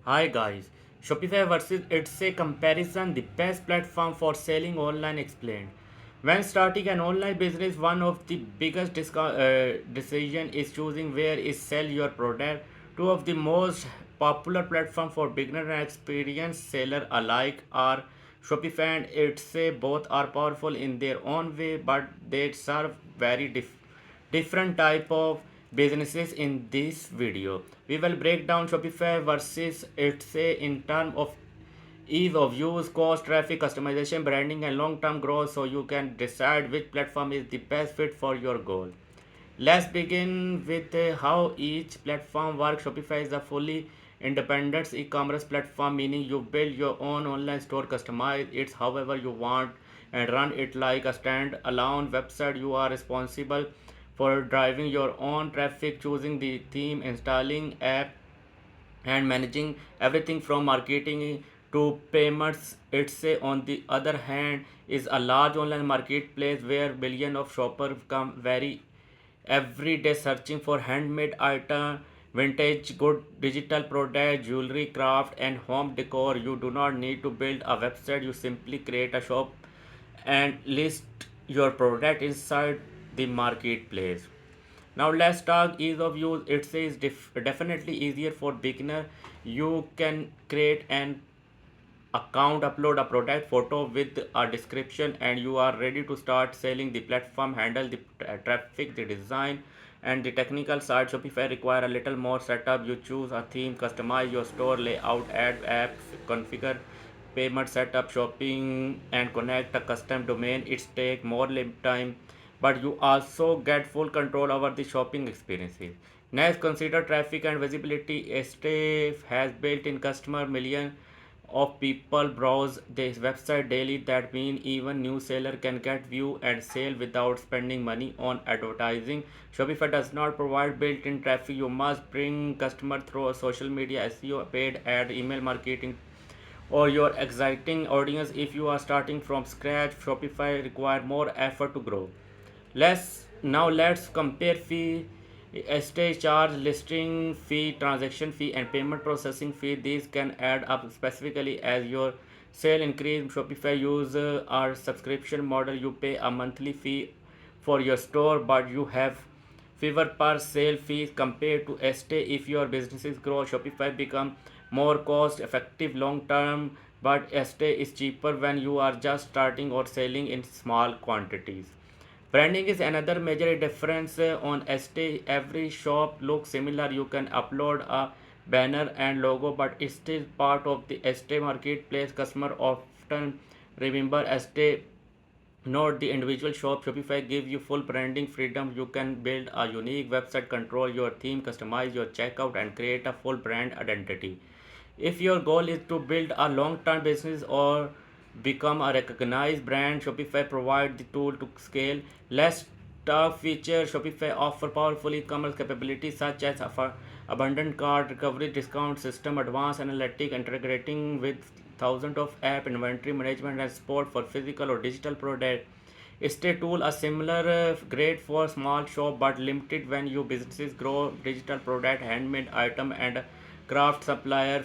Hi guys, Shopify versus It's a comparison, the best platform for selling online explained. When starting an online business, one of the biggest decision is choosing where is sell your product. Two of the most popular platform for beginner and experienced seller alike are Shopify and Etsy. Both are powerful in their own way, but they serve very different type of businesses. In this video we will break down Shopify versus Etsy in terms of ease of use, cost, traffic, customization, branding, and long-term growth, so you can decide which platform is the best fit for your goal. Let's begin with how each platform works. Shopify is a fully independent e-commerce platform, meaning you build your own online store, customize it however you want, and run it like a stand-alone website. You are responsible for driving your own traffic, choosing the theme, installing app, and managing everything from marketing to payments. It's on the other hand is a large online marketplace where billions of shoppers come every day searching for handmade item, vintage good, digital product, jewelry, craft, and home decor. You do not need to build a website. You simply create a shop and list your product inside the marketplace. Now let's talk ease of use. It says definitely easier for beginner. You can create an account, upload a product photo with a description, and you are ready to start selling. The platform handle the traffic, the design, and the technical side. Shopify require a little more setup. You choose a theme, customize your store layout, add apps, configure payment, setup, shopping, and connect a custom domain. It's take more time, but you also get full control over the shopping experiences. Next, consider traffic and visibility. Stave has built-in customer million of people browse this website daily. That means even new seller can get view and sale without spending money on advertising. Shopify does not provide built-in traffic. You must bring customer through social media, SEO, paid ad, email marketing, or your exciting audience. If you are starting from scratch, Shopify require more effort to grow. Let's compare fee, stage charge, listing fee, transaction fee, and payment processing fee. These can add up specifically as your sale increase. Shopify use our subscription model. You pay a monthly fee for your store, but you have fewer per sale fees compared to Estee. If your businesses grow, Shopify become more cost effective long term, but Estee is cheaper when you are just starting or selling in small quantities. Branding is another major difference on Estee. Every shop looks similar. You can upload a banner and logo, but it's still part of the Estee marketplace. Customer often remember Estee, not the individual shop. Shopify gives you full branding freedom. You can build a unique website, control your theme, customize your checkout, and create a full brand identity. If your goal is to build a long-term business or become a recognized brand, Shopify provides the tool to scale. Let's talk features. Shopify offer powerful e-commerce capabilities such as abundant cart recovery, discount system, advanced analytic, integrating with thousands of app, inventory management, and support for physical or digital product. Stay tool a similar great for small shop but limited when your businesses grow. Digital product, handmade item, and craft supplier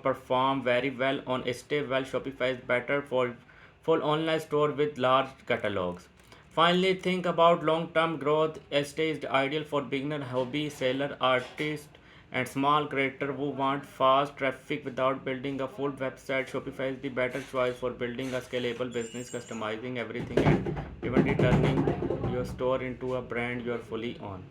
perform very well on Stay. Well, Shopify is better for full online store with large catalogs. Finally, think about long-term growth. Stay is ideal for beginner, hobby, seller, artist, and small creator who want fast traffic without building a full website. Shopify is the better choice for building a scalable business, customizing everything, and even turning your store into a brand you are fully on.